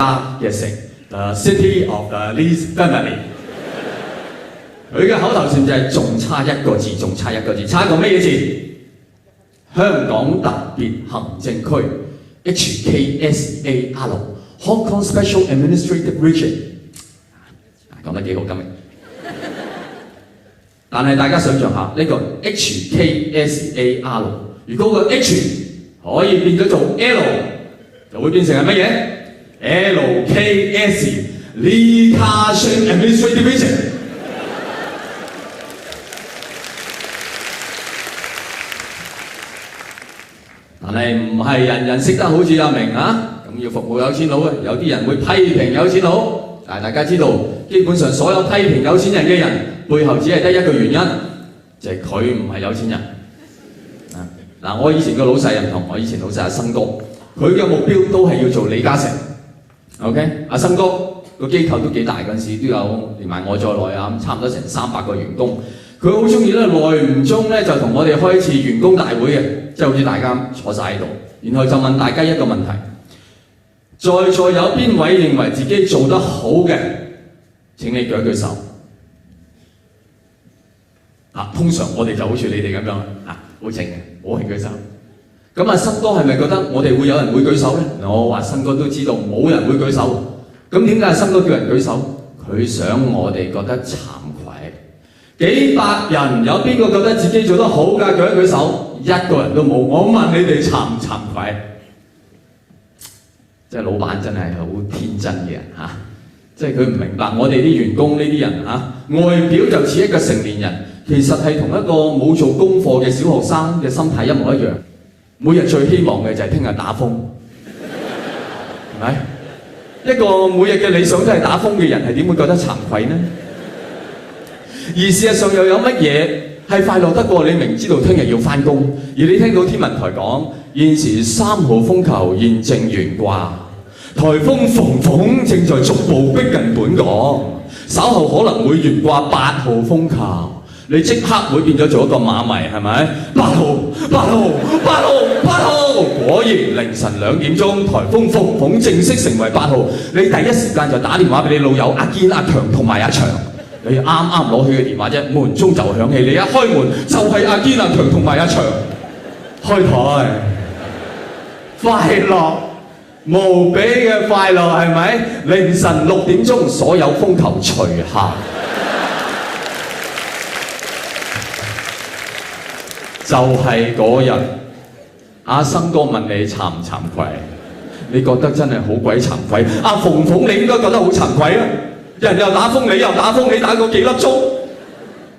家嘅城，The City of the Lee's Family。佢嘅口頭禪就係仲差一個字，仲差一個字，差一個咩嘢字？香港特別行政區 HKSAR Hong Kong Special Administrative Region。講得幾好今日。但係大家想象下呢個 HKSAR， 如果個 H 可以變咗做 L， 就會變成係乜嘢 ？LKS Lee Ka Shing Administrative Region。但係唔係人人識得好似阿明啊，咁要服務有錢佬嘅，有啲人會批評有錢佬。但係大家知道，基本上所有批評有錢人嘅人，背後只係得一個原因，就係佢唔係有錢人。嗱，我以前個老細唔同，我以前老細阿生哥，佢嘅目標都係要做李嘉誠。OK， 阿生哥個機構都幾大嗰陣時，都有連埋我在內啊，差唔多成300個員工。佢好中意咧，耐唔中咧就同我哋開一次員工大會嘅，即係好似大家坐晒喺度，然後就問大家一個問題：在座有邊位認為自己做得好嘅？請你舉一舉手。通常我哋就好似你哋咁樣好靜嘅，冇人舉手。咁阿新哥係咪覺得我哋會有人會舉手咧？我話新哥都知道冇人會舉手。咁點解阿新哥叫人舉手？佢想我哋覺得慚愧。幾百人有邊個覺得自己做得好㗎？舉一舉手，一個人都冇。我問你哋慚唔慚愧？即係老闆真係好天真嘅人嚇，即係佢唔明白我哋啲員工呢啲人外表就似一個成年人，其實係同一個冇做功課嘅小學生嘅心態一模一樣。每日最希望嘅就係聽日打風，係咪？一個每日嘅理想都係打風嘅人，係點會覺得慚愧呢？而事實上又有乜嘢係快樂得過你明知道聽日要返工，而你聽到天文台講現時3號風球現正懸掛，颱風馮馮正在逐步逼近本港，稍後可能會懸掛8號風球，你即刻會變咗做一個馬迷，係咪？8號，果然凌晨2點鐘，颱風馮馮正式成為8號，你第一時間就打電話俾你老友阿堅、阿強同埋阿祥。你啱啱攞起嘅電話啫，門鐘就響起，你一開門就係阿堅、阿強同埋阿祥。開台，快樂無比嘅快樂係咪？凌晨6點鐘，所有風球除下，就係嗰日。阿生哥問你慚唔慚愧？你覺得真係好鬼慚愧。阿馮馮你應該覺得好慚愧啊！人又打風，你又打風，你打過幾粒鐘？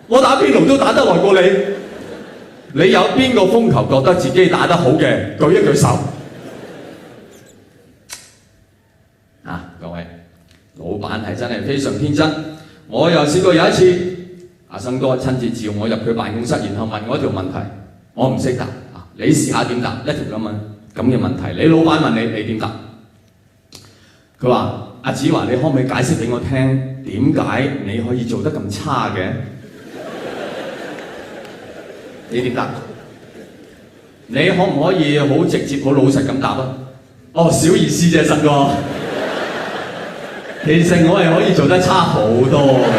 我打邊爐都打得耐過你。你有邊個風球覺得自己打得好嘅？舉一舉手。各位，老闆係真係非常天真。我又試過有一次，阿生哥親自召我入佢辦公室，然後問我一條問題，我唔識答。你試下點答？一條咁嘅問題，你老闆問你，你點答？佢話：阿子華，你可唔可以解釋俾我聽，點解你可以做得咁差嘅？你點答？你可唔可以好直接、好老實咁答啊？哦，小意思啫，新哥。其實我係可以做得差好多嘅。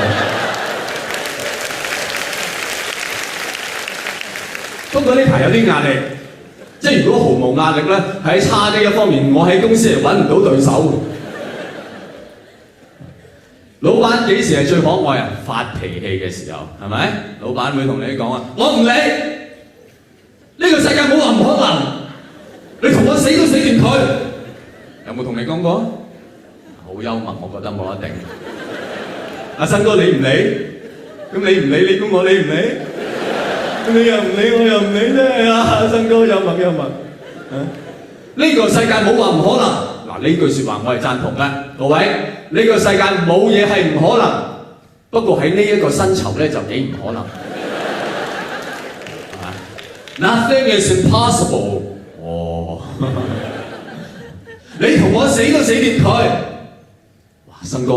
不過呢排有啲壓力，即係如果毫無壓力咧，喺差呢一方面，我喺公司係揾唔到對手。老闆幾時係最可愛啊？發脾氣嘅時候，係咪？老闆會同你講啊，我唔理，呢個世界冇話唔可能，你同我死都死斷佢。有冇同你講過？好幽默，我覺得冇得頂。阿新哥你唔理，咁你唔理，你估我理唔理？你又唔理，我又唔理啫。阿新哥幽默幽默。呢個世界冇話唔可能。嗱，呢句説話我係贊同嘅，各位。呢個世界冇嘢係唔可能，不過喺呢一個薪酬咧就幾唔可能。Nothing is impossible。哦，你同我死都死斷佢。哇，新哥，